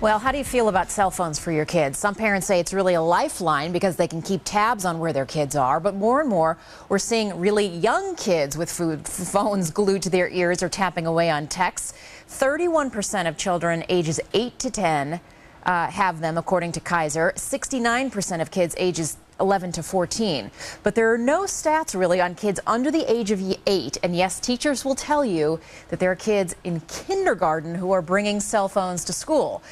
Well, how do you feel about cell phones for your kids? Some parents say it's really a lifeline because they can keep tabs on where their kids are. But more and more, we're seeing really young kids with phones glued to their ears or tapping away on texts. 31% of children ages 8 to 10 have them, according to Kaiser. 69% of kids ages 11 to 14. But there are no stats really on kids under the age of 8. And yes, teachers will tell you that there are kids in kindergarten who are bringing cell phones to school.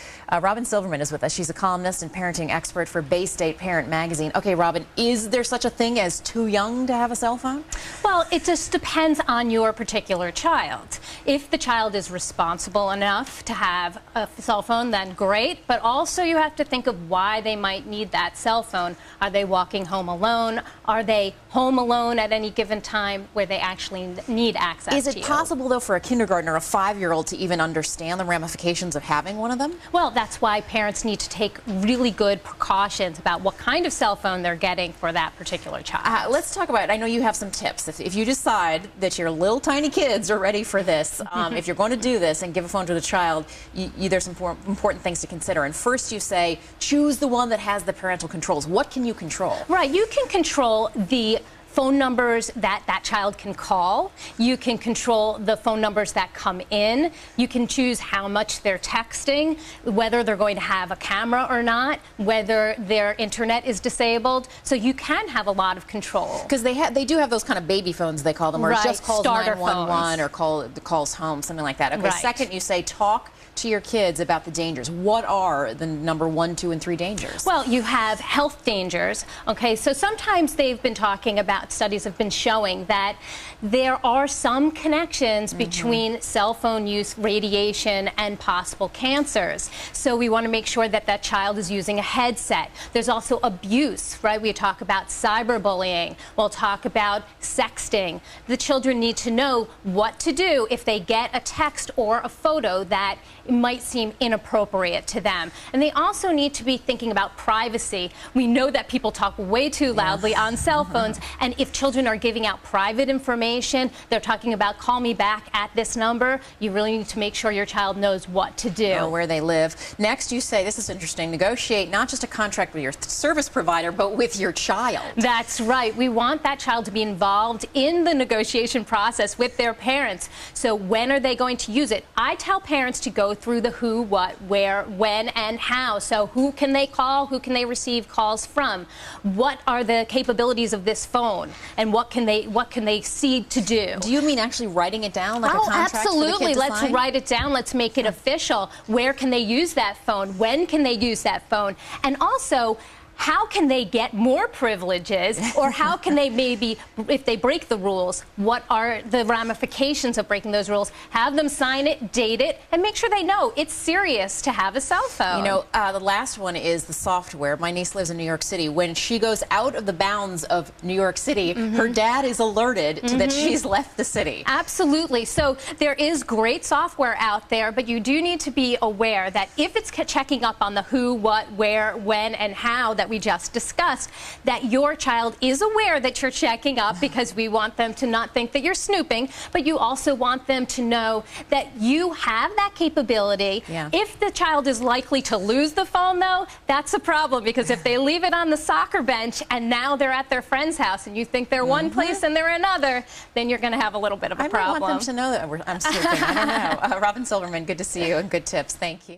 Robyn Silverman is with us. She's a columnist and parenting expert for Bay State Parent Magazine. Okay, Robyn, is there such a thing as too young to have a cell phone? Well, it just depends on your particular child. If the child is responsible enough to have a cell phone, then great. But also you have to think of why they might need that cell phone. Are they walking home alone? Are they home alone at any given time where they actually need access to you? Is it possible, though, for a kindergartner or a 5-year-old to even understand the ramifications of having one of them? Well, that's why parents need to take really good precautions about what kind of cell phone they're getting for that particular child. Let's talk about it. I know you have some tips. If you decide that your little tiny kids are ready for this, if you're going to do this and give a phone to the child, there's some important things to consider. And first you say, choose the one that has the parental controls. What can you control? Right, you can control the phone numbers that child can call. You can control the phone numbers that come in. You can choose how much they're texting, whether they're going to have a camera or not, whether their internet is disabled. So you can have a lot of control. Because they do have those kind of baby phones, they call them, where right, it just calls starter 911 phones. or calls home, something like that. Okay, right. Second, you say talk to your kids about the dangers. What are the number 1, 2, and 3 dangers? Well, you have health dangers. Okay, so sometimes they've been talking about, studies have been showing that there are some connections between cell phone use, radiation, and possible cancers. So we want to make sure that that child is using a headset. There's also abuse, right? We talk about cyberbullying. We'll talk about sexting. The children need to know what to do if they get a text or a photo that might seem inappropriate to them. And they also need to be thinking about privacy. We know that people talk way too loudly on cell phones, and if children are giving out private information, they're talking about call me back at this number, you really need to make sure your child knows what to do. Or where they live. Next, you say, this is interesting, negotiate not just a contract with your service provider, but with your child. That's right. We want that child to be involved in the negotiation process with their parents. So when are they going to use it? I tell parents to go through the who, what, where, when, and how. So who can they call? Who can they receive calls from? What are the capabilities of this phone? And what can they see to do? Do you mean actually writing it down like a contract absolutely. For the kid to Let's sign? write it down. Let's make it official. Where can they use that phone? When can they use that phone? And also, how can they get more privileges, or how can they maybe, if they break the rules, what are the ramifications of breaking those rules? Have them sign it, date it, and make sure they know it's serious to have a cell phone. You know, the last one is the software. My niece lives in New York City. When she goes out of the bounds of New York City, her dad is alerted to that she's left the city. Absolutely. So there is great software out there, but you do need to be aware that if it's checking up on the who, what, where, when, and how that we just discussed, that your child is aware that you're checking up, because we want them to not think that you're snooping, but you also want them to know that you have that capability. Yeah. If the child is likely to lose the phone, though, that's a problem, because if they leave it on the soccer bench and now they're at their friend's house and you think they're one place and they're another, then you're going to have a little bit of a problem. I might want them to know that I'm snooping. I don't know. Robyn Silverman, good to see you, and good tips. Thank you.